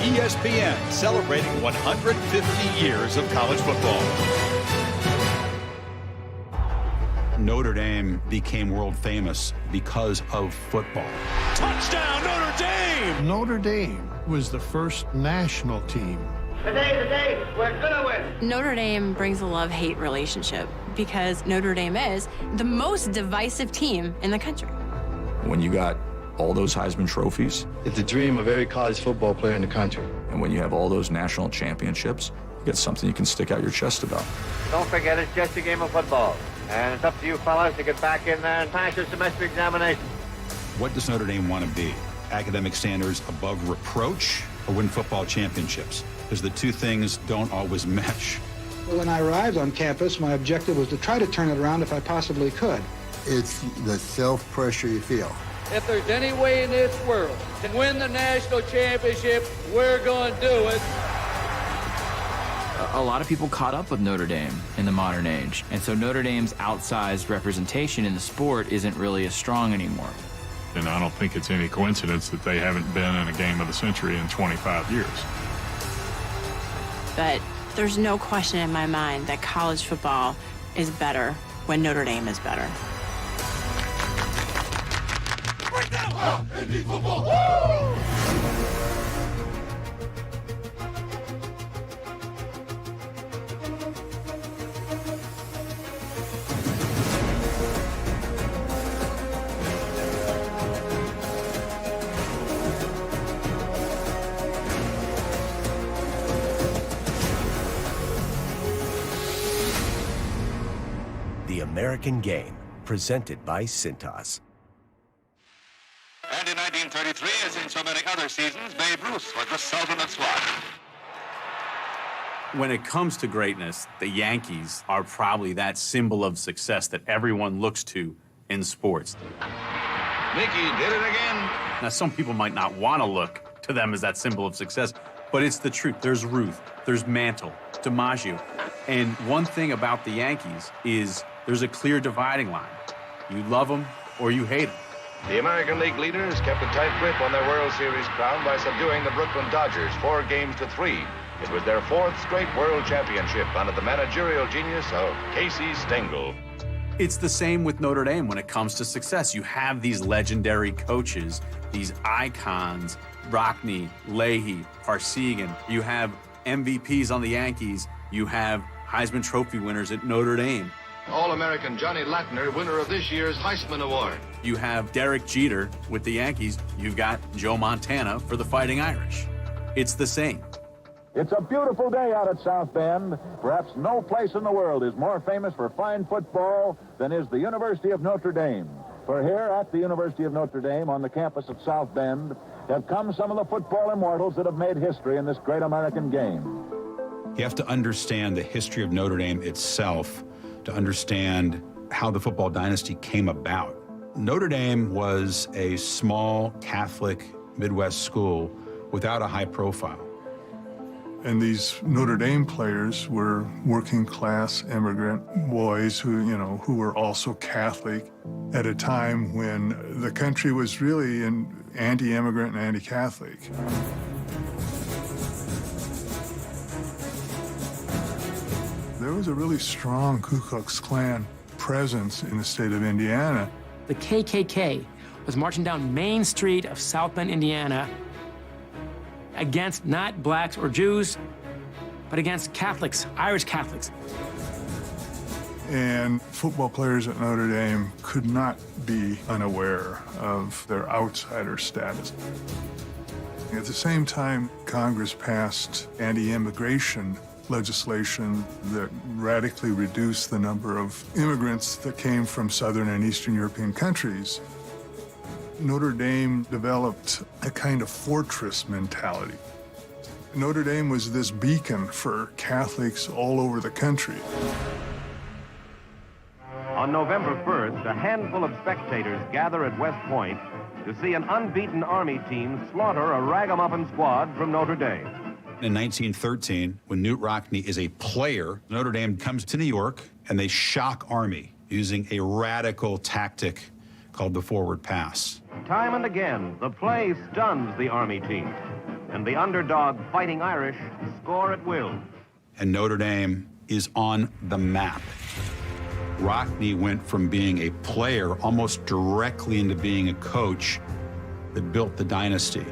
ESPN, celebrating 150 years of college football. Notre Dame became world famous because of football. Touchdown, Notre Dame! Notre Dame was the first national team. Today, we're gonna win. Notre Dame brings a love-hate relationship because Notre Dame is the most divisive team in the country. When you got all those Heisman trophies. It's the dream of every college football player in the country. And when you have all those national championships, you get something you can stick out your chest about. Don't forget, it's just a game of football. And it's up to you fellas to get back in there and pass your semester examination. What does Notre Dame want to be? Academic standards above reproach, or win football championships? Because the two things don't always mesh. When I arrived on campus, my objective was to try to turn it around if I possibly could. It's the self-pressure you feel. If there's any way in this world to win the national championship, we're going to do it. A lot of people caught up with Notre Dame in the modern age, and so Notre Dame's outsized representation in the sport isn't really as strong anymore. And I don't think it's any coincidence that they haven't been in a game of the century in 25 years. But there's no question in my mind that college football is better when Notre Dame is better. The American Game, presented by Cintas. And in 1933, as in so many other seasons, Babe Ruth was the Sultan of SWAT. When it comes to greatness, the Yankees are probably that symbol of success that everyone looks to in sports. Mickey did it again. Now, some people might not want to look to them as that symbol of success, but it's the truth. There's Ruth, there's Mantle, DiMaggio. And one thing about the Yankees is there's a clear dividing line. You love them or you hate them. The American League leaders kept a tight grip on their World Series crown by subduing the Brooklyn Dodgers 4-3. It was their fourth straight World Championship under the managerial genius of Casey Stengel. It's the same with Notre Dame when it comes to success. You have these legendary coaches, these icons, Rockne, Leahy, Farsegan. You have MVPs on the Yankees. You have Heisman Trophy winners at Notre Dame. All-American Johnny Latner, winner of this year's Heisman Award. You have Derek Jeter with the Yankees. You've got Joe Montana for the Fighting Irish. It's the same. It's a beautiful day out at South Bend. Perhaps no place in the world is more famous for fine football than is the University of Notre Dame. For here at the University of Notre Dame on the campus of South Bend have come some of the football immortals that have made history in this great American game. You have to understand the history of Notre Dame itself to understand how the football dynasty came about. Notre Dame was a small Catholic Midwest school without a high profile. And these Notre Dame players were working class immigrant boys who were also Catholic at a time when the country was really anti-immigrant and anti-Catholic. There was a really strong Ku Klux Klan presence in the state of Indiana. The KKK was marching down Main Street of South Bend, Indiana, against not blacks or Jews, but against Catholics, Irish Catholics. And football players at Notre Dame could not be unaware of their outsider status. At the same time, Congress passed anti-immigration legislation that radically reduced the number of immigrants that came from Southern and Eastern European countries. Notre Dame developed a kind of fortress mentality. Notre Dame was this beacon for Catholics all over the country. On November 1st, a handful of spectators gather at West Point to see an unbeaten Army team slaughter a ragamuffin squad from Notre Dame. In 1913, when Knute Rockne is a player, Notre Dame comes to New York and they shock Army using a radical tactic called the forward pass. Time and again, the play stuns the Army team. and the underdog Fighting Irish score at will. And Notre Dame is on the map. Rockne went from being a player almost directly into being a coach that built the dynasty.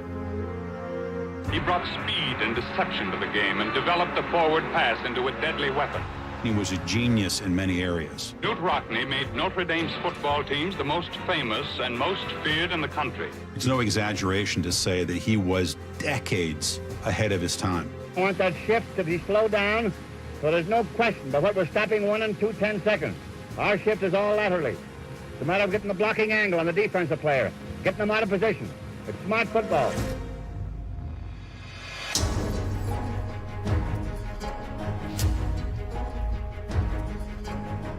He brought speed and deception to the game and developed the forward pass into a deadly weapon. He was a genius in many areas. Knute Rockne made Notre Dame's football teams the most famous and most feared in the country. It's no exaggeration to say that he was decades ahead of his time. I want that shift to be slowed down, so there's no question but what we're stopping 1 and 2 10-seconds. Our shift is all laterally. It's a matter of getting the blocking angle on the defensive player, getting them out of position. It's smart football.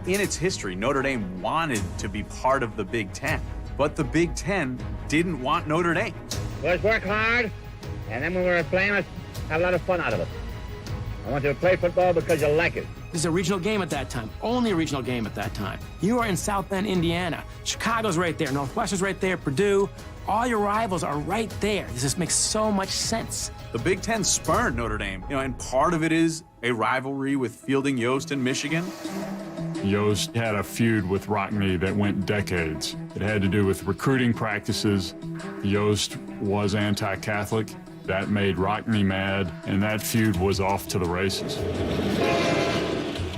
In its history, Notre Dame wanted to be part of the Big Ten, but the Big Ten didn't want Notre Dame. Let's work hard, and then when we're playing, let's have a lot of fun out of it. I want you to play football because you like it. This is a regional game at that time, only a regional game at that time. You are in South Bend, Indiana. Chicago's right there, Northwestern's right there, Purdue. All your rivals are right there. This just makes so much sense. The Big Ten spurned Notre Dame, and part of it is a rivalry with Fielding Yost in Michigan. Yost had a feud with Rockne that went decades. It had to do with recruiting practices. Yost was anti-Catholic. That made Rockne mad, and that feud was off to the races.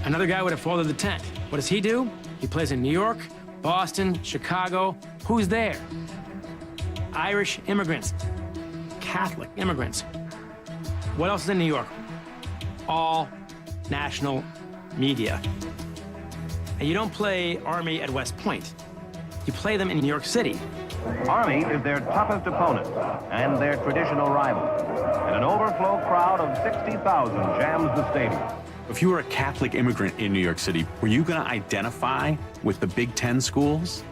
Another guy would have folded the tent. What does he do? He plays in New York, Boston, Chicago. Who's there? Irish immigrants, Catholic immigrants. What else is in New York? All national media. And you don't play Army at West Point. You play them in New York City. Army is their toughest opponent and their traditional rival. And an overflow crowd of 60,000 jams the stadium. If you were a Catholic immigrant in New York City, were you going to identify with the Big Ten schools?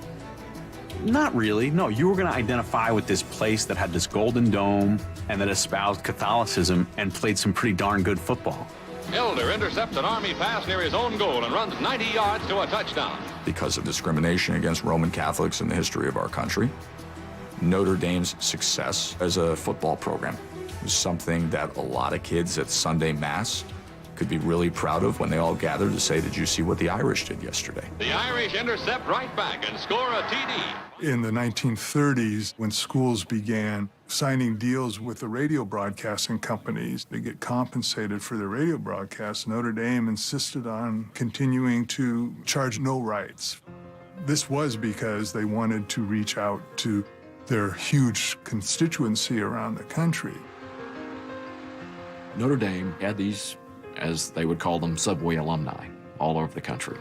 Not really. No, you were going to identify with this place that had this golden dome and that espoused Catholicism and played some pretty darn good football. Elder intercepts an Army pass near his own goal and runs 90 yards to a touchdown. Because of discrimination against Roman Catholics in the history of our country, Notre Dame's success as a football program was something that a lot of kids at Sunday Mass could be really proud of when they all gathered to say, did you see what the Irish did yesterday? The Irish intercept right back and score a TD. In the 1930s, when schools began signing deals with the radio broadcasting companies to get compensated for their radio broadcasts, Notre Dame insisted on continuing to charge no rights. This was because they wanted to reach out to their huge constituency around the country. Notre Dame had these, as they would call them, subway alumni all over the country.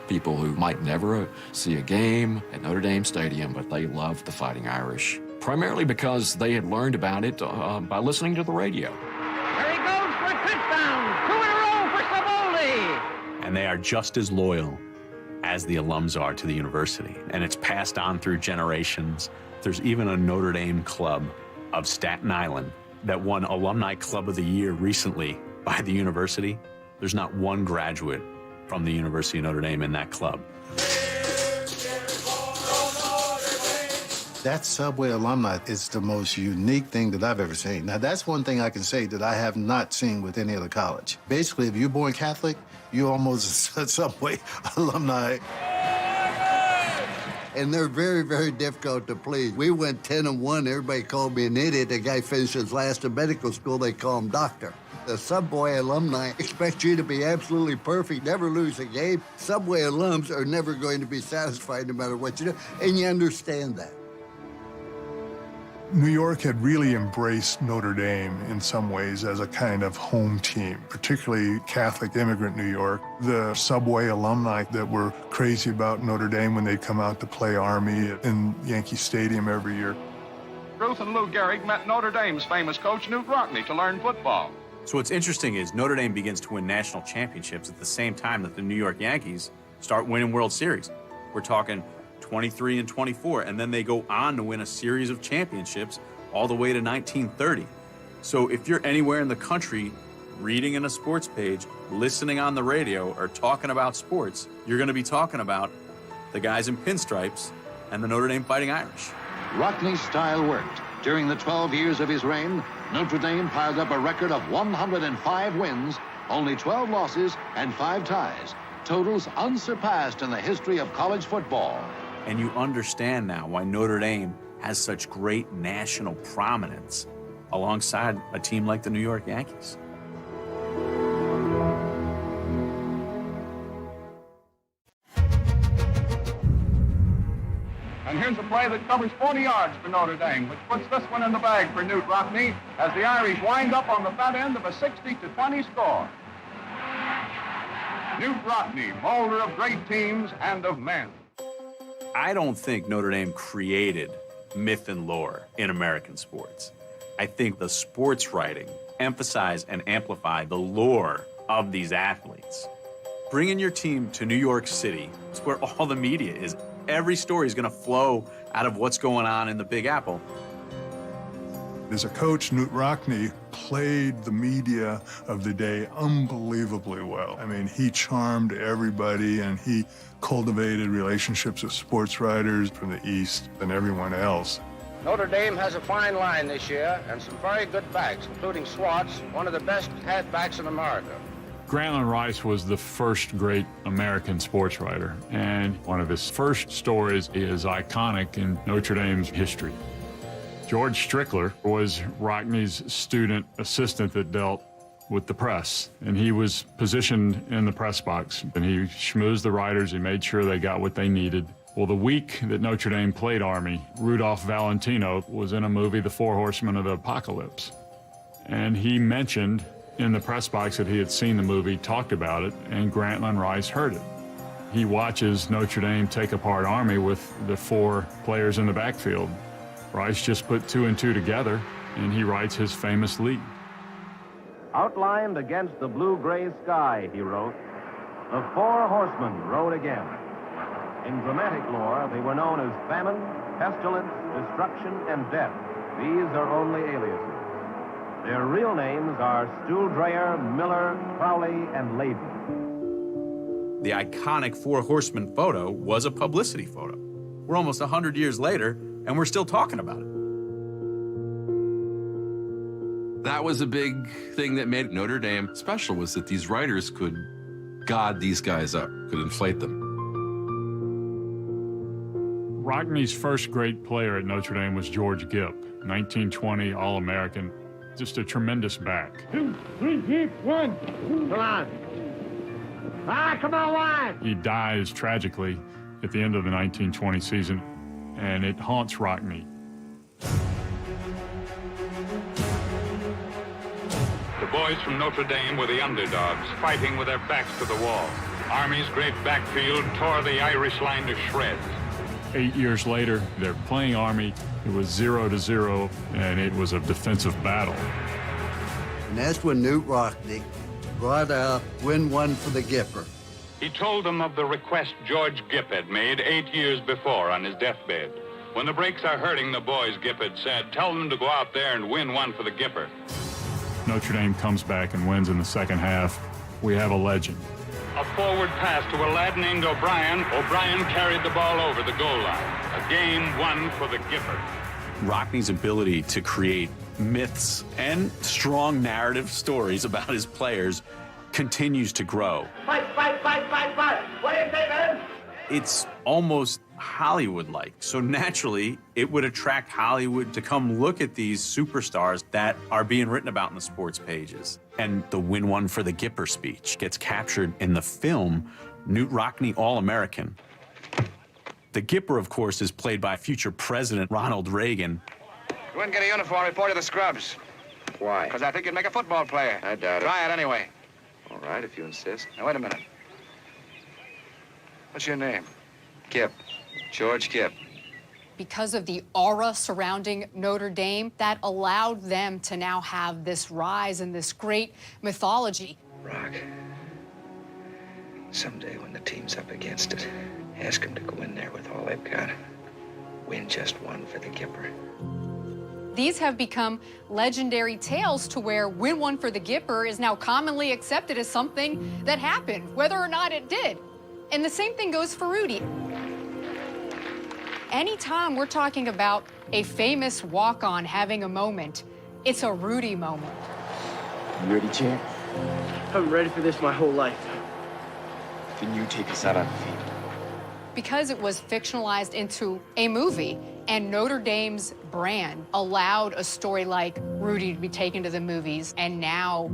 People who might never see a game at Notre Dame Stadium, but they loved the Fighting Irish, primarily because they had learned about it by listening to the radio. There he goes for a touchdown! 2 in a row for Savoli! And they are just as loyal as the alums are to the university. And it's passed on through generations. There's even a Notre Dame club of Staten Island that won Alumni Club of the Year recently by the university. There's not one graduate from the University of Notre Dame in that club. That subway alumni is the most unique thing that I've ever seen. Now, that's one thing I can say that I have not seen with any other college. Basically, if you're born Catholic, you're almost a subway alumni. And they're very, very difficult to please. We went 10-1. Everybody called me an idiot. The guy finished his last in medical school. They call him doctor. The Subway alumni expect you to be absolutely perfect, never lose a game. Subway alums are never going to be satisfied no matter what you do, and you understand that. New York had really embraced Notre Dame in some ways as a kind of home team, particularly Catholic immigrant New York. The subway alumni that were crazy about Notre Dame when they'd come out to play Army in Yankee Stadium every year. Ruth and Lou Gehrig met Notre Dame's famous coach Knute Rockne to learn football. So what's interesting is Notre Dame begins to win national championships at the same time that the New York Yankees start winning World Series. We're talking 23 and 24, and then they go on to win a series of championships all the way to 1930. So if you're anywhere in the country reading in a sports page, listening on the radio, or talking about sports, you're going to be talking about the guys in pinstripes and the Notre Dame Fighting Irish. Rockne's style worked. During the 12 years of his reign, Notre Dame piled up a record of 105 wins, only 12 losses, and 5 ties. Totals unsurpassed in the history of college football. And you understand now why Notre Dame has such great national prominence alongside a team like the New York Yankees. And here's a play that covers 40 yards for Notre Dame, which puts this one in the bag for Newt Rockne as the Irish wind up on the fat end of a 60-20 score. Newt Rockne, molder of great teams and of men. I don't think Notre Dame created myth and lore in American sports. I think the sports writing emphasized and amplified the lore of these athletes. Bringing your team to New York City, it's where all the media is. Every story is going to flow out of what's going on in the Big Apple. As a coach, Newt Rockne played the media of the day unbelievably well. I mean, he charmed everybody, and he cultivated relationships with sports writers from the East and everyone else. Notre Dame has a fine line this year and some very good backs, including Swartz, one of the best halfbacks in America. Grantland Rice was the first great American sports writer, and one of his first stories is iconic in Notre Dame's history. George Strickler was Rockne's student assistant that dealt with the press, and he was positioned in the press box, and he schmoozed the writers. He made sure they got what they needed. Well, the week that Notre Dame played Army, Rudolph Valentino was in a movie, The Four Horsemen of the Apocalypse, and he mentioned in the press box that he had seen the movie, talked about it, and Grantland Rice heard it. He watches Notre Dame take apart Army with the 4 players in the backfield. Rice just put 2 and 2 together, and he writes his famous lead. Outlined against the blue-gray sky, he wrote, the 4 horsemen rode again. In dramatic lore, they were known as famine, pestilence, destruction, and death. These are only aliases. Their real names are Stuhldreher, Miller, Crowley, and Layden. The iconic 4 horsemen photo was a publicity photo. We're almost 100 years later, and we're still talking about it. That was a big thing that made Notre Dame special, was that these writers could god these guys up, could inflate them. Rockne's first great player at Notre Dame was George Gipp, 1920 All-American. Just a tremendous back. 2, 3, keep 1. Come on. Come on, 1. He dies tragically at the end of the 1920 season, and it haunts Rockne. The boys from Notre Dame were the underdogs, fighting with their backs to the wall. Army's great backfield tore the Irish line to shreds. 8 years later, they're playing Army. It was 0-0, and it was a defensive battle. And that's when Newt Rockne brought out win 1 for the Gipper. He told them of the request George Gipp had made 8 years before on his deathbed. When the breaks are hurting the boys, Gipp had said, tell them to go out there and win 1 for the Gipper. Notre Dame comes back and wins in the second half. We have a legend. A forward pass to a lad named O'Brien. O'Brien carried the ball over the goal line. A game won for the Gipper. Rockne's ability to create myths and strong narrative stories about his players continues to grow. Fight, fight, fight, fight, fight. What do you say, man? It's almost Hollywood-like. So naturally, it would attract Hollywood to come look at these superstars that are being written about in the sports pages. And the win 1 for the Gipper speech gets captured in the film Newt Rockne All-American. The Gipper, of course, is played by future President Ronald Reagan. Go and get a uniform, report to the scrubs. Why? Because I think you'd make a football player. I doubt it. Try it anyway. All right, if you insist. Now, wait a minute. What's your name? Gipp. George Gipp. Because of the aura surrounding Notre Dame, that allowed them to now have this rise and this great mythology. Rock, someday when the team's up against it, ask them to go in there with all they've got. Win just 1 for the Gipper. These have become legendary tales to where win 1 for the Gipper is now commonly accepted as something that happened, whether or not it did. And the same thing goes for Rudy. Anytime we're talking about a famous walk-on having a moment. It's a Rudy moment. You ready, champ? I've been ready for this my whole life. Then you take us out on the field. Because it was fictionalized into a movie, and Notre Dame's brand allowed a story like Rudy to be taken to the movies, and now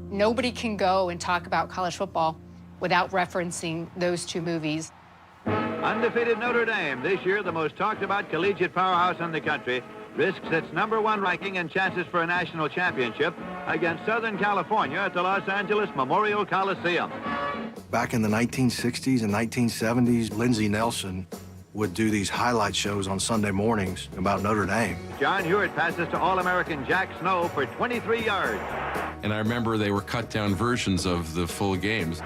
nobody can go and talk about college football without referencing those two movies. Undefeated Notre Dame, this year the most talked about collegiate powerhouse in the country, risks its #1 ranking and chances for a national championship against Southern California at the Los Angeles Memorial Coliseum. Back in the 1960s and 1970s, Lindsey Nelson would do these highlight shows on Sunday mornings about Notre Dame. John Hewitt passes to All-American Jack Snow for 23 yards. And I remember they were cut-down versions of the full games.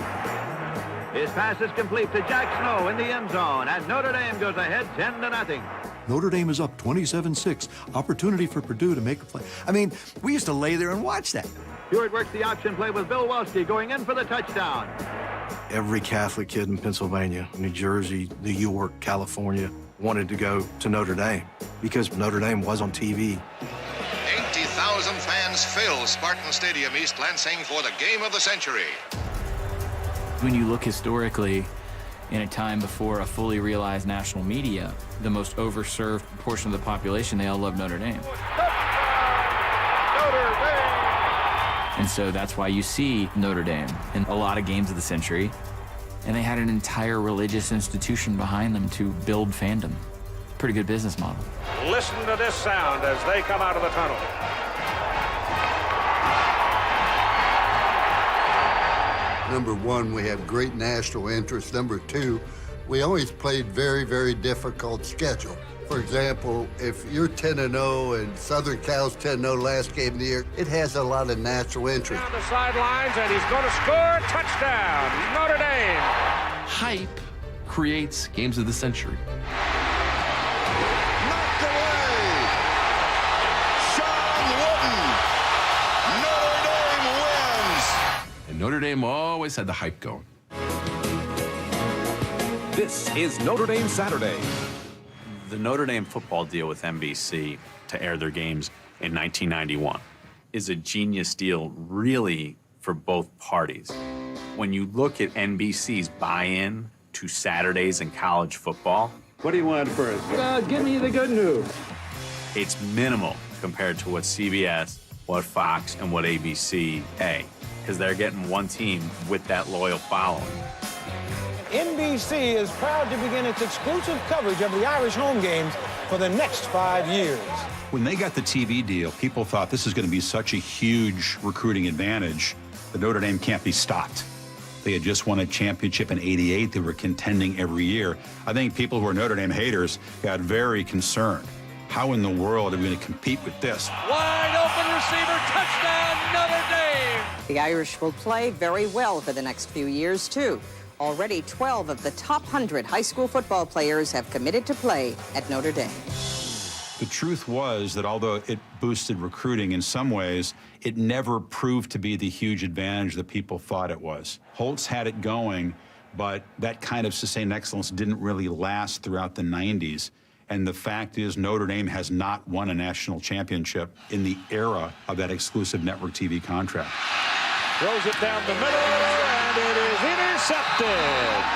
His pass is complete to Jack Snow in the end zone, and Notre Dame goes ahead 10-0. Notre Dame is up 27-6. Opportunity for Purdue to make a play. I mean, we used to lay there and watch that. Hewitt works the option play with Bill Walski going in for the touchdown. Every Catholic kid in Pennsylvania, New Jersey, New York, California wanted to go to Notre Dame because Notre Dame was on TV. 80,000 fans fill Spartan Stadium, East Lansing, for the game of the century. When you look historically, in a time before a fully realized national media, the most overserved portion of the population, they all love Notre Dame. And so that's why you see Notre Dame in a lot of games of the century. And they had an entire religious institution behind them to build fandom. Pretty good business model. Listen to this sound as they come out of the tunnel. Number one, we have great national interest. Number two, we always played very, very difficult schedule. For example, if you're 10-0 and Southern Cal's 10-0 last game of the year, it has a lot of natural interest. Down the sidelines, and he's going to score. Touchdown, Notre Dame. Hype creates games of the century. Knocked away. Sean Wooden. Notre Dame wins. And Notre Dame always had the hype going. This is Notre Dame Saturday. The Notre Dame football deal with NBC to air their games in 1991 is a genius deal, really, for both parties. When you look at NBC's buy-in to Saturdays in college football, What do you want first? Give me the good news. it's minimal compared to what CBS, what Fox, and what ABC pay, because they're getting one team with that loyal following. NBC is proud to begin its exclusive coverage of the Irish home games for the next 5 years. When they got the TV deal, people thought this is going to be such a huge recruiting advantage that Notre Dame can't be stopped. They had just won a championship in '88. They were contending every year. I think people who are Notre Dame haters got very concerned. How in the world are we going to compete with this? Wide open receiver, touchdown, Notre Dame. The Irish will play very well for the next few years, too. Already 12 of the top 100 high school football players have committed to play at Notre Dame. The truth was that although it boosted recruiting in some ways, it never proved to be the huge advantage that people thought it was. Holtz had it going, but that kind of sustained excellence didn't really last throughout the 90s. And the fact is Notre Dame has not won a national championship in the era of that exclusive network TV contract. Throws it down the middle, and it is intercepted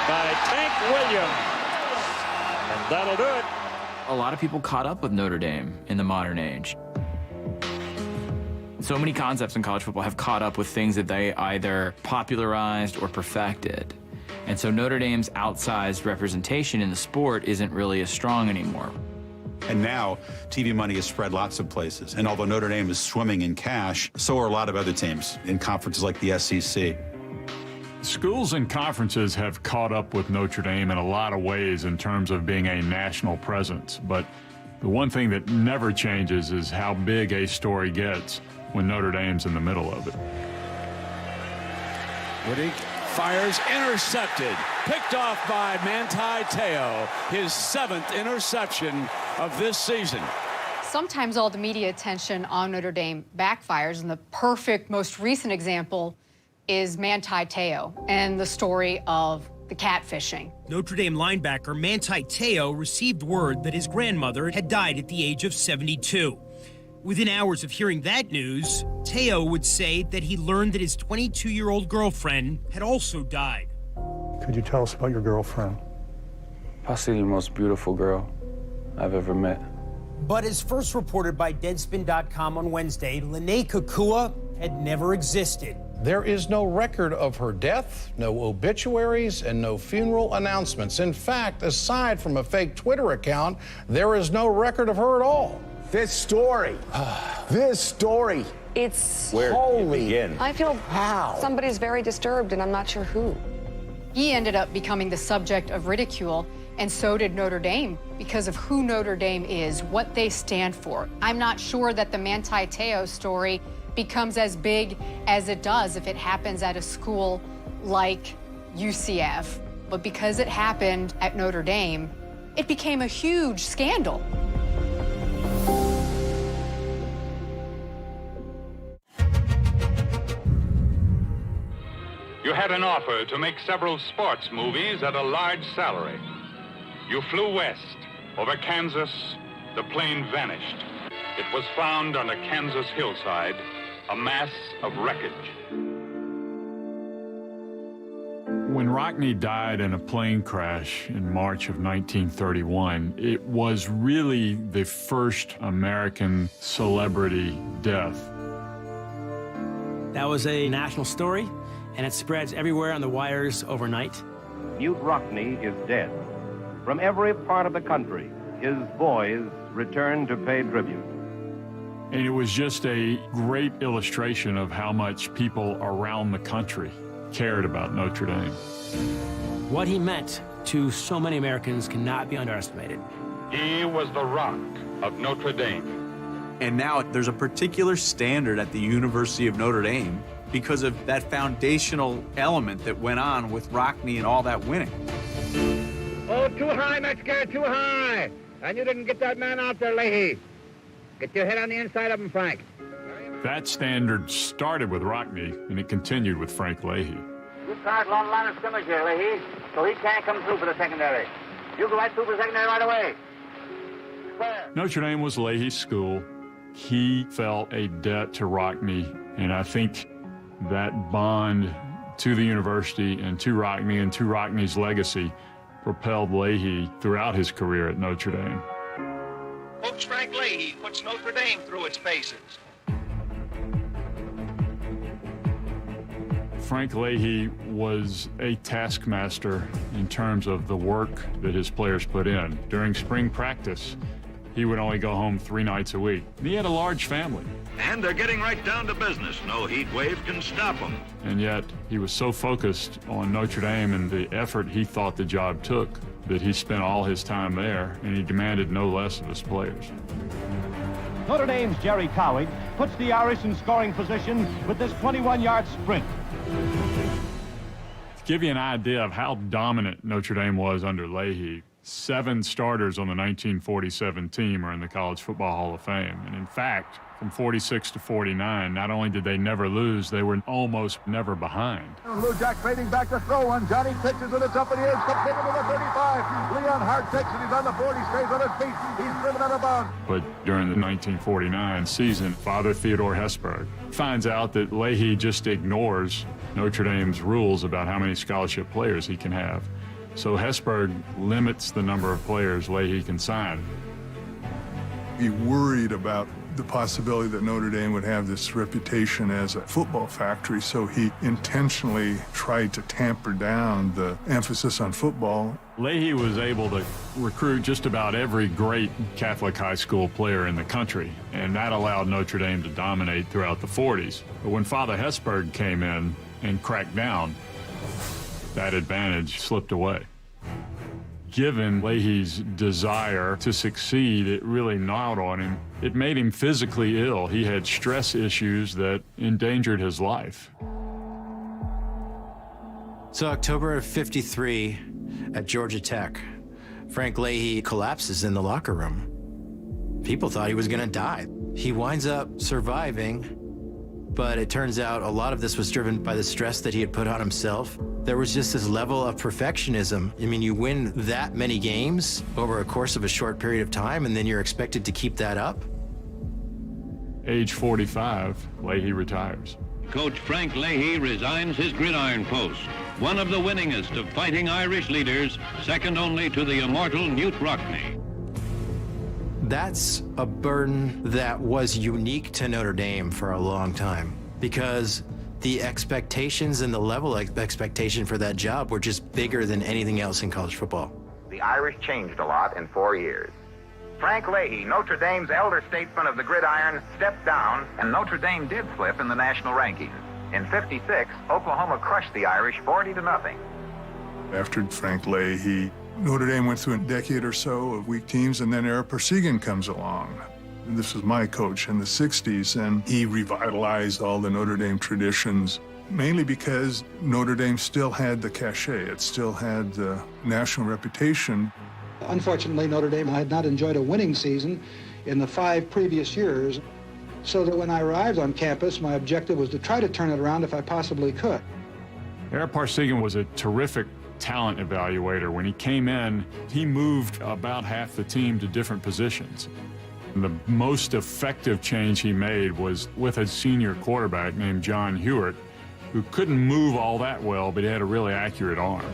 by Tank Williams. And that'll do it. A lot of people caught up with Notre Dame in the modern age. So many concepts in college football have caught up with things that they either popularized or perfected. And so Notre Dame's outsized representation in the sport isn't really as strong anymore. And now, TV money is spread lots of places. And although Notre Dame is swimming in cash, so are a lot of other teams in conferences like the SEC. Schools and conferences have caught up with Notre Dame in a lot of ways in terms of being a national presence. But the one thing that never changes is how big a story gets when Notre Dame's in the middle of it. Woody fires, intercepted, picked off by Manti Te'o, his 7th interception of this season. Sometimes all the media attention on Notre Dame backfires, and the perfect, most recent example is Manti Te'o and the story of the catfishing. Notre Dame linebacker Manti Te'o received word that his grandmother had died at the age of 72. Within hours of hearing that news, Te'o would say that he learned that his 22-year-old girlfriend had also died. Could you tell us about your girlfriend? Possibly the most beautiful girl I've ever met. But as first reported by Deadspin.com on Wednesday, Lene Kukua had never existed. There is no record of her death, no obituaries, and no funeral announcements. In fact, aside from a fake Twitter account, there is no record of her at all. This story. It's where holy. It begin? I feel somebody's very disturbed, and I'm not sure who. He ended up becoming the subject of ridicule, and so did Notre Dame, because of who Notre Dame is, what they stand for. I'm not sure that the Manti Te'o story becomes as big as it does if it happens at a school like UCF. But because it happened at Notre Dame, it became a huge scandal. You had an offer to make several sports movies at a large salary. You flew west over Kansas. The plane vanished. It was found on a Kansas hillside, a mass of wreckage. When Rockne died in a plane crash in March of 1931, it was really the first American celebrity death. That was a national story, and it spreads everywhere on the wires overnight. Newt Rockne is dead. From every part of the country, his boys return to pay tribute. And it was just a great illustration of how much people around the country cared about Notre Dame. What he meant to so many Americans cannot be underestimated. He was the rock of Notre Dame. And now there's a particular standard at the University of Notre Dame because of that foundational element that went on with Rockne and all that winning. Oh, too high, Metzger, too high. And you didn't get that man out there, Leahy. Get your head on the inside of him, Frank. That standard started with Rockne, and it continued with Frank Leahy. You start long line of scrimmage here, Leahy, so he can't come through for the secondary. You go right through for the secondary right away. Square. Notre Dame was Leahy's school. He felt a debt to Rockne, and I think that bond to the university and to Rockne and to Rockne's legacy propelled Leahy throughout his career at Notre Dame. Coach Frank Leahy puts Notre Dame through its paces. Frank Leahy was a taskmaster in terms of the work that his players put in. During spring practice, he would only go home 3 nights a week. He had a large family. And they're getting right down to business. No heat wave can stop them. And yet, he was so focused on Notre Dame and the effort he thought the job took that he spent all his time there, and he demanded no less of his players. Notre Dame's Jerry Cowing puts the Irish in scoring position with this 21-yard sprint. To give you an idea of how dominant Notre Dame was under Leahy, 7 starters on the 1947 team are in the College Football Hall of Fame. And in fact, from 46 to 49, not only did they never lose, they were almost never behind. Lou Jack fading back to throw one. Johnny pitches and it's up in the air. Completed to the 35. Leon Hart takes it. He's on the 40. Stays on his feet. He's driven out of bounds. But during the 1949 season, Father Theodore Hesburgh finds out that Leahy just ignores Notre Dame's rules about how many scholarship players he can have. So Hesburgh limits the number of players Leahy can sign. He worried about the possibility that Notre Dame would have this reputation as a football factory, so he intentionally tried to tamper down the emphasis on football. Leahy was able to recruit just about every great Catholic high school player in the country, and that allowed Notre Dame to dominate throughout the 40s. But when Father Hesburgh came in and cracked down, that advantage slipped away. Given Leahy's desire to succeed, it really gnawed on him. It made him physically ill. He had stress issues that endangered his life. So October of '53 at Georgia Tech, Frank Leahy collapses in the locker room. People thought he was going to die. He winds up surviving But it turns out a lot of this was driven by the stress that he had put on himself. There was just this level of perfectionism. I mean, you win that many games over a course of a short period of time, and then you're expected to keep that up? Age 45, Leahy retires. Coach Frank Leahy resigns his gridiron post. One of the winningest of fighting Irish leaders, second only to the immortal Newt Rockne. That's a burden that was unique to Notre Dame for a long time, because the expectations and the level of expectation for that job were just bigger than anything else in college football. The Irish changed a lot in 4 years. Frank Leahy, Notre Dame's elder statesman of the gridiron, stepped down, and Notre Dame did slip in the national rankings. In '56, Oklahoma crushed the Irish 40-0. After Frank Leahy, Notre Dame went through a decade or so of weak teams, and then Eric Parsegian comes along. This was my coach in the 60s, and he revitalized all the Notre Dame traditions, mainly because Notre Dame still had the cachet. It still had the national reputation. Unfortunately, Notre Dame had not enjoyed a winning season in the 5 previous years, so that when I arrived on campus, my objective was to try to turn it around if I possibly could. Eric Parsegian was a terrific talent evaluator. When he came in, he moved about half the team to different positions. And the most effective change he made was with a senior quarterback named John Hewitt, who couldn't move all that well, but he had a really accurate arm.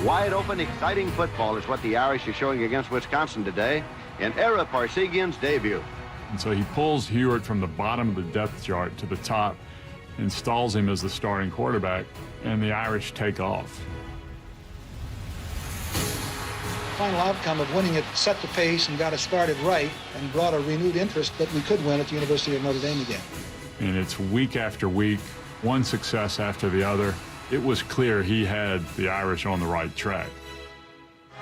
Wide open, exciting football is what the Irish are showing against Wisconsin today in Eric Parsegian's debut. And so he pulls Hewitt from the bottom of the depth chart to the top, installs him as the starting quarterback, and the Irish take off. The final outcome of winning it set the pace and got us started right and brought a renewed interest that we could win at the University of Notre Dame again. And it's week after week, one success after the other. It was clear he had the Irish on the right track.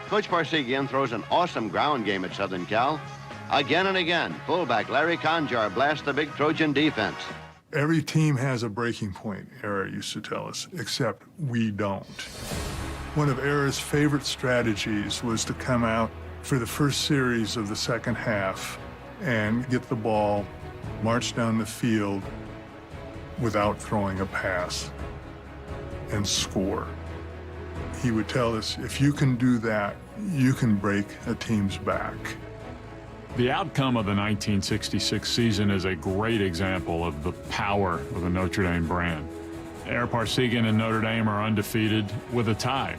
Coach Parsegian throws an awesome ground game at Southern Cal. Again and again, fullback Larry Conjar blasts the big Trojan defense. Every team has a breaking point, Era used to tell us, except we don't. One of Era's favorite strategies was to come out for the first series of the second half and get the ball, march down the field without throwing a pass, and score. He would tell us, if you can do that, you can break a team's back. The outcome of the 1966 season is a great example of the power of the Notre Dame brand. Eric Parsegian and Notre Dame are undefeated with a tie.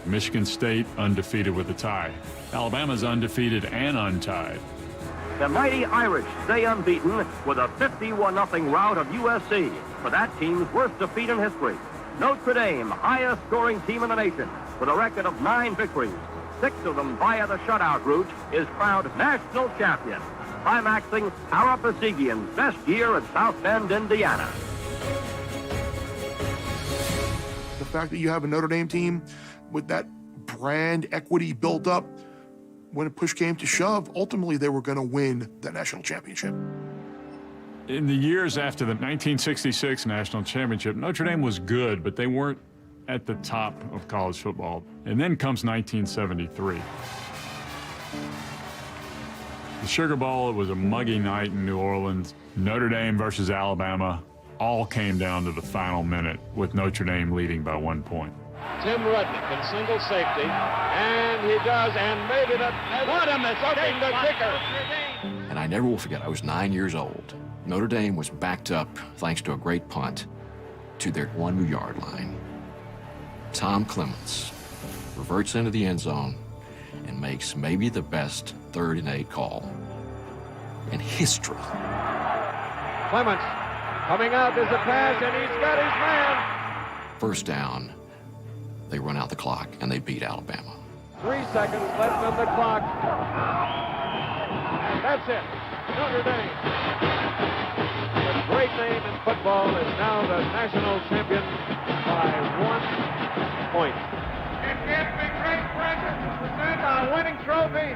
Michigan State undefeated with a tie. Alabama's undefeated and untied. The mighty Irish stay unbeaten with a 51-0 rout of USC for that team's worst defeat in history. Notre Dame, highest scoring team in the nation, with a record of 9 victories, 6 of them via the shutout route, is crowned national champion, climaxing Eric Parsegian's best year at South Bend, Indiana. The fact that you have a Notre Dame team with that brand equity built up, when push came to shove, ultimately they were going to win the national championship. In the years after the 1966 national championship, Notre Dame was good, but they weren't at the top of college football. And then comes 1973. The Sugar Bowl, it was a muggy night in New Orleans. Notre Dame versus Alabama all came down to the final minute, with Notre Dame leading by 1 point. Tim Rudnick in single safety, and he does, and maybe what a mistake, the kicker. And I never will forget, I was 9 years old. Notre Dame was backed up, thanks to a great punt, to their 1-yard line. Tom Clements reverts into the end zone and makes maybe the best 3rd and 8 call in history. Clements coming out, there's a pass, and he's got his man. First down, they run out the clock, and they beat Alabama. 3 seconds left on the clock. And that's it. Notre Dame, the great name in football, is now the national champion by 1 point. It gives me great pleasure to present our winning trophy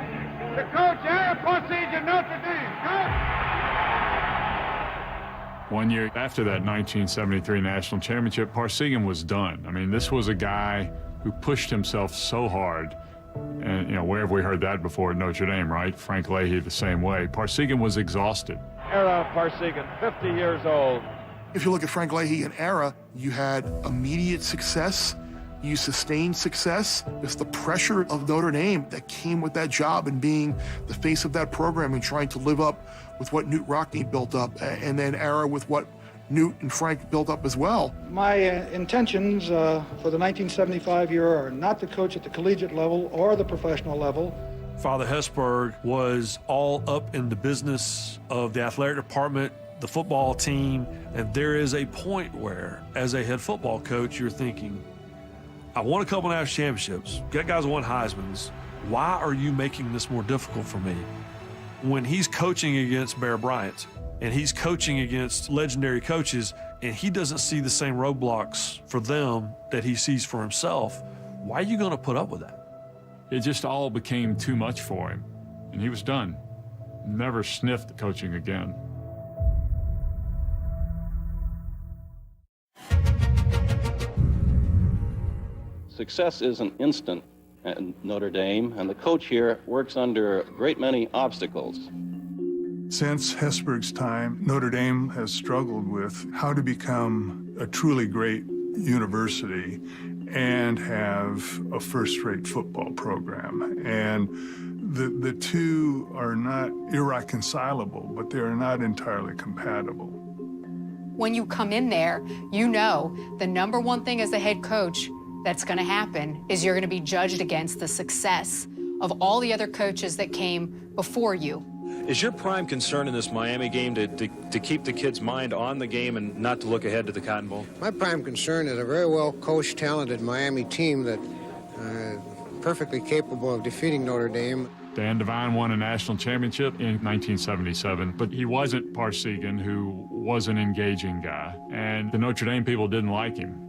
to Coach Eric Parsegian, Notre Dame. Coach! 1 year after that 1973 national championship, Parsegian was done. I mean, this was a guy who pushed himself so hard. And, you know, where have we heard that before at Notre Dame, right? Frank Leahy the same way. Parsegian was exhausted. Era Parsegan, 50 years old. If you look at Frank Leahy and Era, you had immediate success. You sustained success. It's the pressure of Notre Dame that came with that job and being the face of that program and trying to live up with what Newt Rockne built up, and then Era with what Newt and Frank built up as well. My intentions for the 1975 year are not to coach at the collegiate level or the professional level. Father Hesburgh was all up in the business of the athletic department, the football team, and there is a point where, as a head football coach, you're thinking, I won a couple national championships, got guys who won Heismans. Why are you making this more difficult for me? When he's coaching against Bear Bryant and he's coaching against legendary coaches and he doesn't see the same roadblocks for them that he sees for himself, why are you going to put up with that? It just all became too much for him, and he was done. Never sniffed coaching again. Success isn't instant at Notre Dame, and the coach here works under a great many obstacles. Since Hesburgh's time, Notre Dame has struggled with how to become a truly great university and have a first-rate football program. And the two are not irreconcilable, but they are not entirely compatible. When you come in there, you know the number one thing as the head coach that's going to happen is you're going to be judged against the success of all the other coaches that came before you. Is your prime concern in this Miami game to keep the kids' mind on the game and not to look ahead to the Cotton Bowl? My prime concern is a very well-coached, talented Miami team that perfectly capable of defeating Notre Dame. Dan Devine won a national championship in 1977, but he wasn't Parsegan, who was an engaging guy, and the Notre Dame people didn't like him.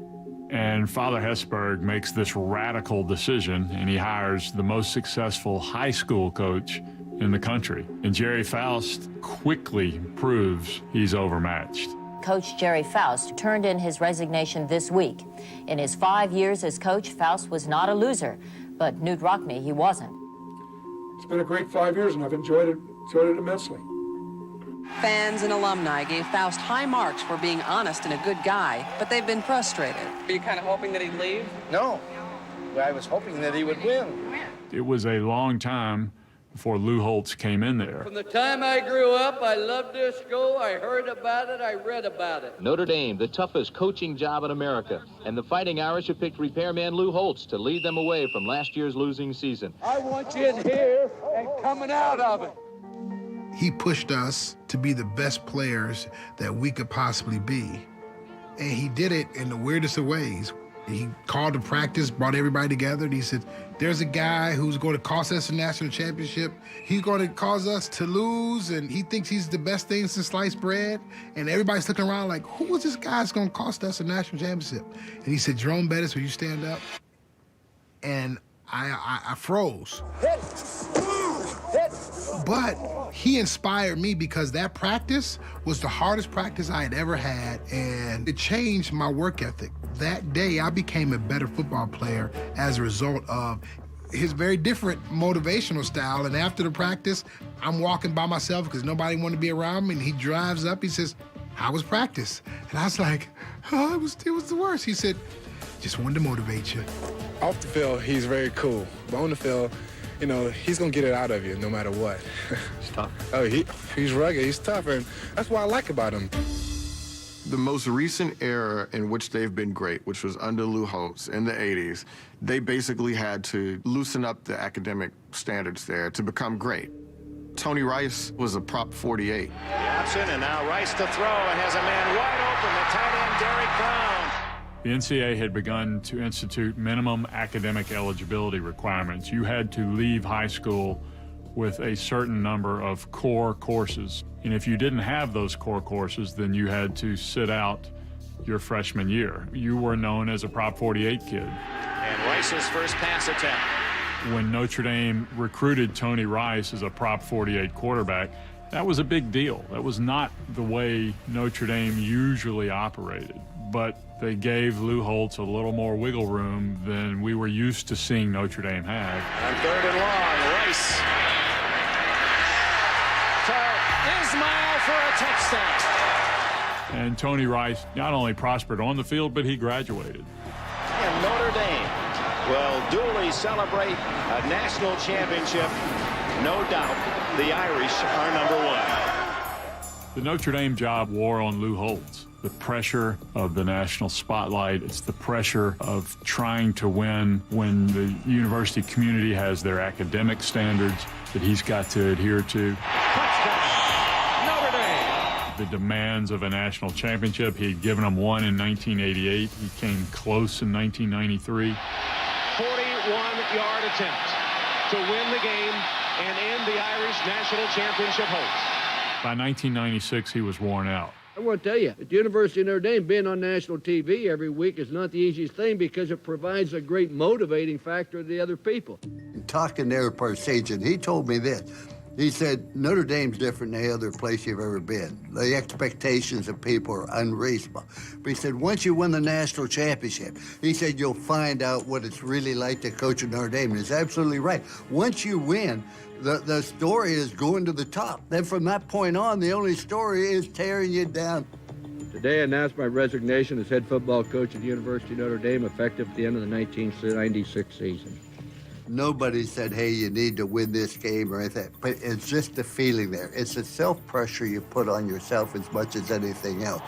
And Father Hesburgh makes this radical decision, and he hires the most successful high school coach in the country. And Jerry Faust quickly proves he's overmatched. Coach Jerry Faust turned in his resignation this week. In his 5 years as coach, Faust was not a loser, but Newt Rockne, he wasn't. It's been a great 5 years, and I've enjoyed it immensely. Fans and alumni gave Faust high marks for being honest and a good guy, but they've been frustrated. Were you kind of hoping that he'd leave? No. I was hoping that he would win. It was a long time before Lou Holtz came in there. From the time I grew up, I loved this school. I heard about it. I read about it. Notre Dame, the toughest coaching job in America. And the Fighting Irish have picked repairman Lou Holtz to lead them away from last year's losing season. I want you in here and coming out of it. He pushed us to be the best players that we could possibly be. And he did it in the weirdest of ways. He called a practice, brought everybody together, and he said, there's a guy who's going to cost us a national championship. He's going to cause us to lose, and he thinks he's the best thing since sliced bread. And everybody's looking around like, who is this guy that's going to cost us a national championship? And he said, Jerome Bettis, will you stand up? And I froze. Hit. Hit. But he inspired me because that practice was the hardest practice I had ever had, and it changed my work ethic. That day, I became a better football player as a result of his very different motivational style. And after the practice, I'm walking by myself because nobody wanted to be around me, and he drives up, he says, how was practice? And I was like, oh, it was the worst. He said, just wanted to motivate you. Off the field, he's very cool. But on the field, you know, he's going to get it out of you no matter what. He's tough. Oh, he's rugged, he's tough, and that's what I like about him. The most recent era in which they've been great, which was under Lou Holtz in the 80s, they basically had to loosen up the academic standards there to become great. Tony Rice was a prop 48. Option, and now Rice to throw, and has a man wide open, the tight end, Derek Brown. The NCAA had begun to institute minimum academic eligibility requirements. You had to leave high school with a certain number of core courses. And if you didn't have those core courses, then you had to sit out your freshman year. You were known as a Prop 48 kid. And Rice's first pass attempt. When Notre Dame recruited Tony Rice as a Prop 48 quarterback, that was a big deal. That was not the way Notre Dame usually operated. But they gave Lou Holtz a little more wiggle room than we were used to seeing Notre Dame have. On 3rd and long, Rice. To Ismail for a touchdown. And Tony Rice not only prospered on the field, but he graduated. And Notre Dame will duly celebrate a national championship. No doubt the Irish are number one. The Notre Dame job wore on Lou Holtz. The pressure of the national spotlight, it's the pressure of trying to win when the university community has their academic standards that he's got to adhere to. Touchdown, Notre Dame. The demands of a national championship. He had given them one in 1988. He came close in 1993. 41-yard attempt to win the game and end the Irish national championship hopes. By 1996, he was worn out. I want to tell you, at the University of Notre Dame, being on national TV every week is not the easiest thing because it provides a great motivating factor to the other people. Talking there for a agent, he told me this. He said, Notre Dame's different than any other place you've ever been. The expectations of people are unreasonable. But he said, once you win the national championship, he said, you'll find out what it's really like to coach at Notre Dame. And he's absolutely right. Once you win, the story is going to the top. Then from that point on, the only story is tearing you down. Today I announced my resignation as head football coach at the University of Notre Dame effective at the end of the 1996 season. Nobody said, hey, you need to win this game or anything, but it's just the feeling there. It's the self-pressure you put on yourself as much as anything else.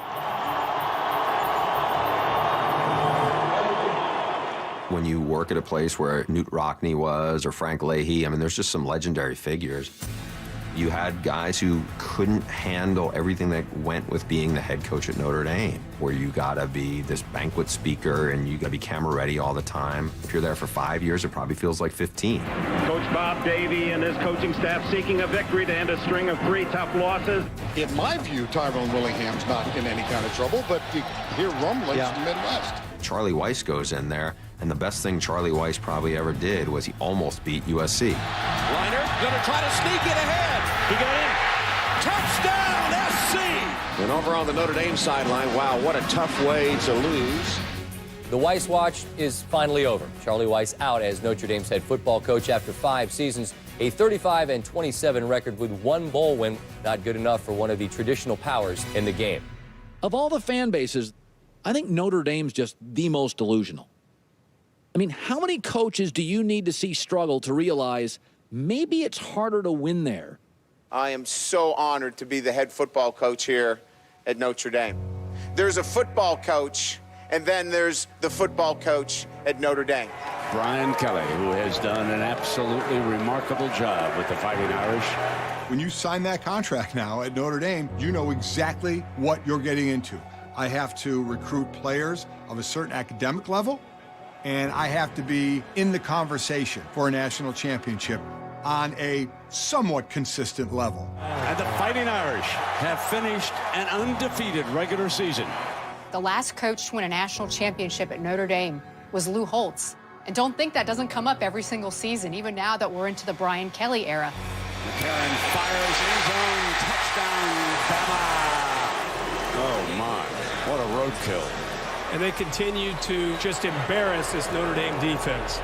When you work at a place where Newt Rockne was or Frank Leahy, I mean, there's just some legendary figures. You had guys who couldn't handle everything that went with being the head coach at Notre Dame, where you gotta be this banquet speaker and you gotta be camera ready all the time. If you're there for 5 years, it probably feels like 15. Coach Bob Davie and his coaching staff seeking a victory to end a string of 3 tough losses. In my view, Tyrone Willingham's not in any kind of trouble, but you hear rumblings from the Midwest. Charlie Weiss goes in there, and the best thing Charlie Weiss probably ever did was he almost beat USC. Reiner gonna try to sneak it ahead. He got in. Touchdown, SC! And over on the Notre Dame sideline, wow, what a tough way to lose. The Weiss watch is finally over. Charlie Weiss out as Notre Dame's head football coach after 5 seasons. A 35-27 record with 1 bowl win. Not good enough for one of the traditional powers in the game. Of all the fan bases, I think Notre Dame's just the most delusional. I mean, how many coaches do you need to see struggle to realize maybe it's harder to win there? I am so honored to be the head football coach here at Notre Dame. There's a football coach, and then there's the football coach at Notre Dame. Brian Kelly, who has done an absolutely remarkable job with the Fighting Irish. When you sign that contract now at Notre Dame, you know exactly what you're getting into. I have to recruit players of a certain academic level, and I have to be in the conversation for a national championship on a somewhat consistent level. And the Fighting Irish have finished an undefeated regular season. The last coach to win a national championship at Notre Dame was Lou Holtz. And don't think that doesn't come up every single season, even now that we're into the Brian Kelly era. McCarron fires end zone, touchdown, Bama. Oh my, what a roadkill. And they continue to just embarrass this Notre Dame defense.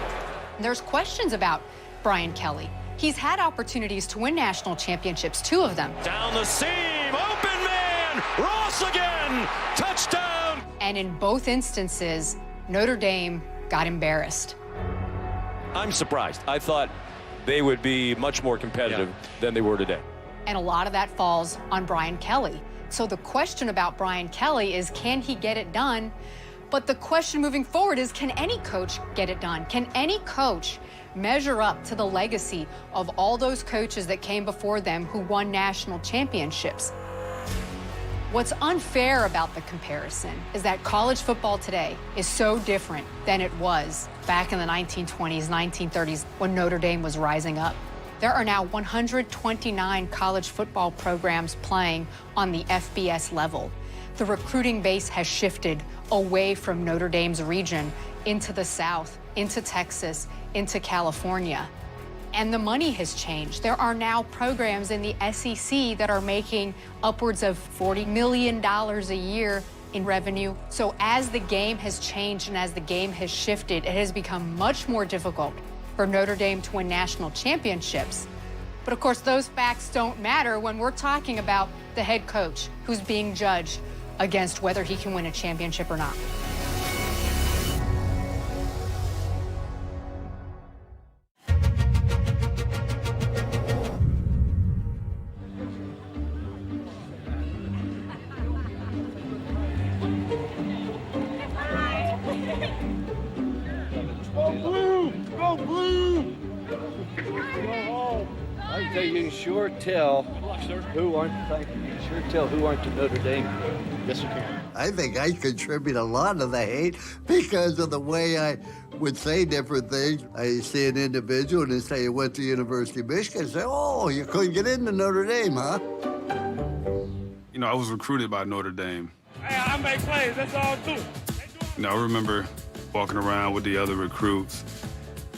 There's questions about Brian Kelly. He's had opportunities to win national championships, 2 of them. Down the seam, open man, Ross again, touchdown. And in both instances, Notre Dame got embarrassed. I'm surprised. I thought they would be much more competitive than they were today. And a lot of that falls on Brian Kelly. So the question about Brian Kelly is, can he get it done? But the question moving forward is, can any coach get it done? Can any coach measure up to the legacy of all those coaches that came before them who won national championships? What's unfair about the comparison is that college football today is so different than it was back in the 1920s, 1930s, when Notre Dame was rising up. There are now 129 college football programs playing on the FBS level. The recruiting base has shifted away from Notre Dame's region into the South, into Texas, into California. And the money has changed. There are now programs in the SEC that are making upwards of $40 million a year in revenue. So as the game has changed and as the game has shifted, it has become much more difficult for Notre Dame to win national championships. But of course, those facts don't matter when we're talking about the head coach who's being judged against whether he can win a championship or not. Go blue! Go blue! I can tell you can sure tell who aren't the Notre Dame. Yes, you can. I think I contribute a lot of the hate because of the way I would say different things. I see an individual and they say he went to University of Michigan and say, oh, you couldn't get into Notre Dame, huh? You know, I was recruited by Notre Dame. Hey, I make plays, that's all too. You know, I remember walking around with the other recruits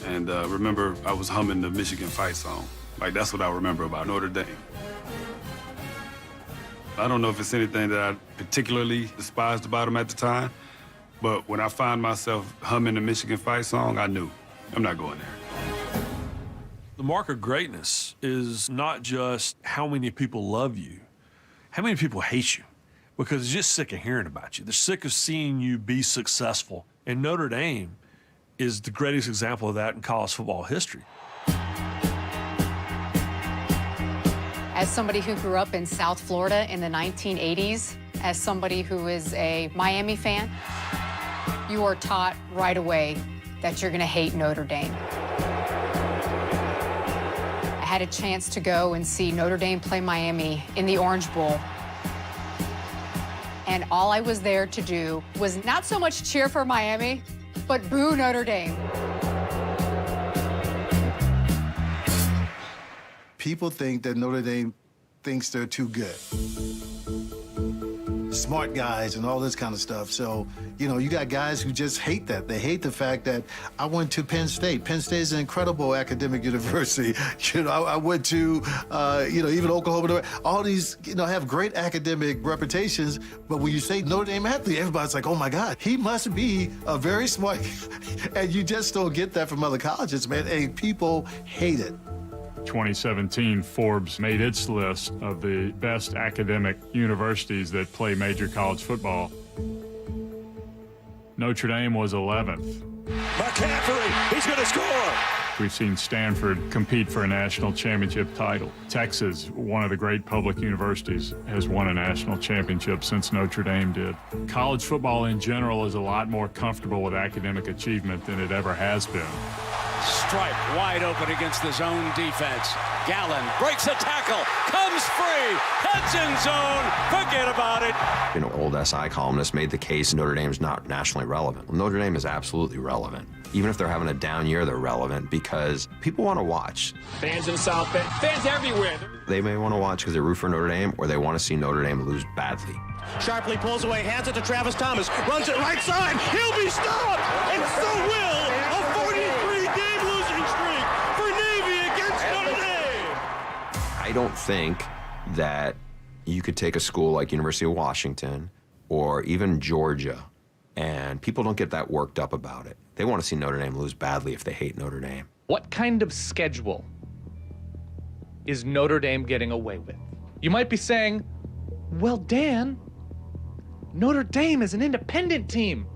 and remember I was humming the Michigan fight song. Like, that's what I remember about Notre Dame. I don't know if it's anything that I particularly despised about them at the time, but when I found myself humming the Michigan fight song, I knew I'm not going there. The mark of greatness is not just how many people love you, how many people hate you, because they're just sick of hearing about you. They're sick of seeing you be successful. And Notre Dame is the greatest example of that in college football history. As somebody who grew up in South Florida in the 1980s, as somebody who is a Miami fan, you are taught right away that you're going to hate Notre Dame. I had a chance to go and see Notre Dame play Miami in the Orange Bowl. And all I was there to do was not so much cheer for Miami, but boo Notre Dame. People think that Notre Dame thinks they're too good. Smart guys and all this kind of stuff. So, you know, you got guys who just hate that. They hate the fact that I went to Penn State. Penn State is an incredible academic university. You know, I went to, you know, even Oklahoma. All these, you know, have great academic reputations. But when you say Notre Dame athlete, everybody's like, oh my God, he must be a very smart. And you just don't get that from other colleges, man. And people hate it. 2017, Forbes made its list of the best academic universities that play major college football. Notre Dame was 11th. McCaffrey, he's going to score. We've seen Stanford compete for a national championship title. Texas, one of the great public universities, has won a national championship since Notre Dame did. College football in general is a lot more comfortable with academic achievement than it ever has been. Stripe wide open against the zone defense. Gallen breaks a tackle, comes free, heads in zone, forget about it. You know, old SI columnists made the case Notre Dame's not nationally relevant. Well, Notre Dame is absolutely relevant. Even if they're having a down year, they're relevant because people want to watch. Fans in the South Bend, fans everywhere. They may want to watch because they root for Notre Dame or they want to see Notre Dame lose badly. Sharply pulls away, hands it to Travis Thomas, runs it right side, he'll be stopped, and so will a 43-game losing streak for Navy against Notre Dame. I don't think that you could take a school like University of Washington or even Georgia and people don't get that worked up about it. They want to see Notre Dame lose badly if they hate Notre Dame. What kind of schedule is Notre Dame getting away with? You might be saying, well, Dan, Notre Dame is an independent team.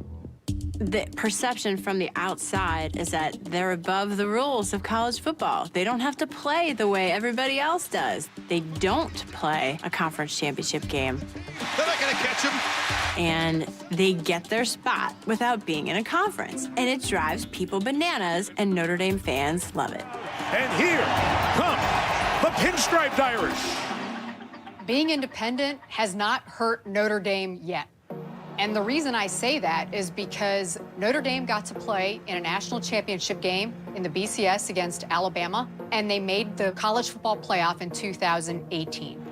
The perception from the outside is that they're above the rules of college football. They don't have to play the way everybody else does. They don't play a conference championship game. They're not going to catch him. And they get their spot without being in a conference. And it drives people bananas, and Notre Dame fans love it. And here come the pinstriped Irish. Being independent has not hurt Notre Dame yet. And the reason I say that is because Notre Dame got to play in a national championship game in the BCS against Alabama, and they made the college football playoff in 2018.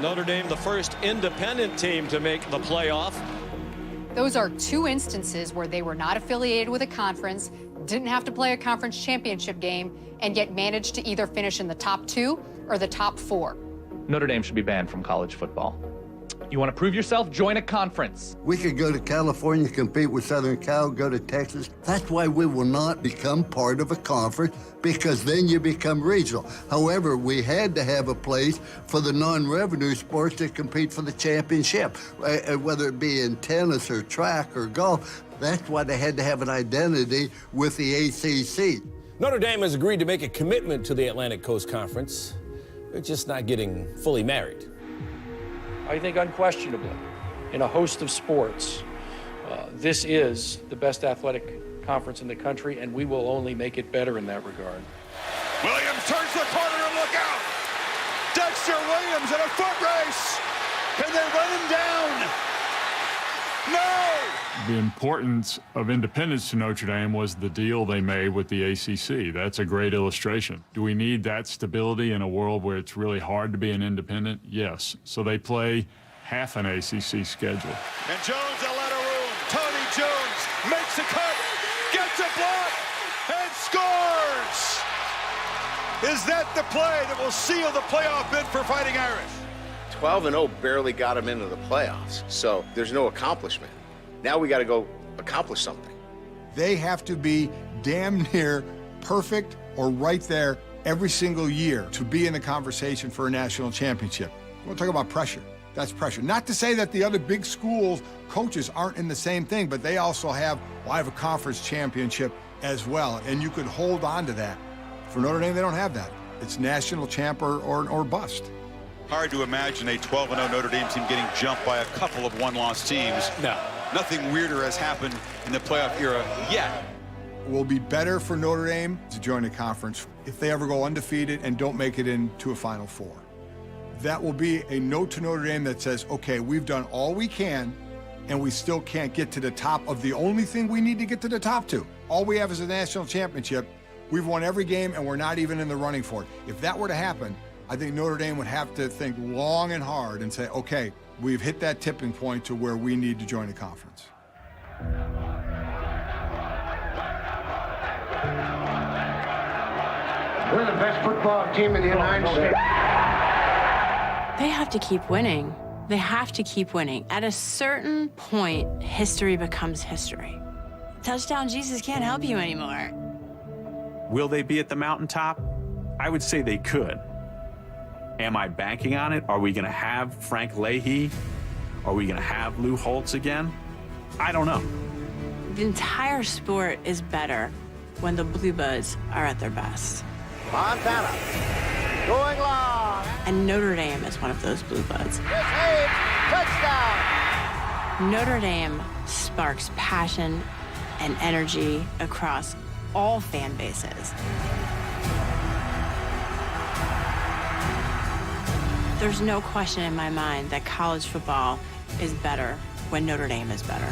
Notre Dame, the first independent team to make the playoff. Those are two instances where they were not affiliated with a conference, didn't have to play a conference championship game, and yet managed to either finish in the top 2 or the top 4. Notre Dame should be banned from college football. You want to prove yourself? Join a conference. We could go to California, compete with Southern Cal, go to Texas. That's why we will not become part of a conference, because then you become regional. However, we had to have a place for the non-revenue sports to compete for the championship, whether it be in tennis or track or golf. That's why they had to have an identity with the ACC. Notre Dame has agreed to make a commitment to the Atlantic Coast Conference. They're just not getting fully married. I think unquestionably, in a host of sports, this is the best athletic conference in the country, and we will only make it better in that regard. Williams turns the corner and look out. Dexter Williams in a foot race. Can they run him down? No! The importance of independence to Notre Dame was the deal they made with the ACC. That's a great illustration. Do we need that stability in a world where it's really hard to be an independent? Yes. So they play half an ACC schedule. And Jones, a letter room. Tony Jones makes a cut, gets a block, and scores! Is that the play that will seal the playoff bid for Fighting Irish? 12-0 barely got him into the playoffs, so there's no accomplishment. Now we got to go accomplish something. They have to be damn near perfect or right there every single year to be in the conversation for a national championship. We'll talk about pressure. That's pressure. Not to say that the other big schools' coaches aren't in the same thing, but they also have, well, I have a conference championship as well, and you could hold on to that. For Notre Dame, they don't have that. It's national champ or bust. Hard to imagine a 12-0 Notre Dame team getting jumped by a couple of one-loss teams. No. Nothing weirder has happened in the playoff era yet. It will be better for Notre Dame to join a conference if they ever go undefeated and don't make it into a Final Four. That will be a note to Notre Dame that says, okay, we've done all we can, and we still can't get to the top of the only thing we need to get to the top to. All we have is a national championship. We've won every game, and we're not even in the running for it. If that were to happen, I think Notre Dame would have to think long and hard and say, okay, we've hit that tipping point to where we need to join a conference. We're the best football team in the United States. They have to keep winning. They have to keep winning. At a certain point, history becomes history. Touchdown Jesus can't help you anymore. Will they be at the mountaintop? I would say they could. Am I banking on it? Are we going to have Frank Leahy? Are we going to have Lou Holtz again? I don't know. The entire sport is better when the Blue Buds are at their best. Montana going long. And Notre Dame is one of those Blue Buds. Touchdown. Notre Dame sparks passion and energy across all fan bases. There's no question in my mind that college football is better when Notre Dame is better.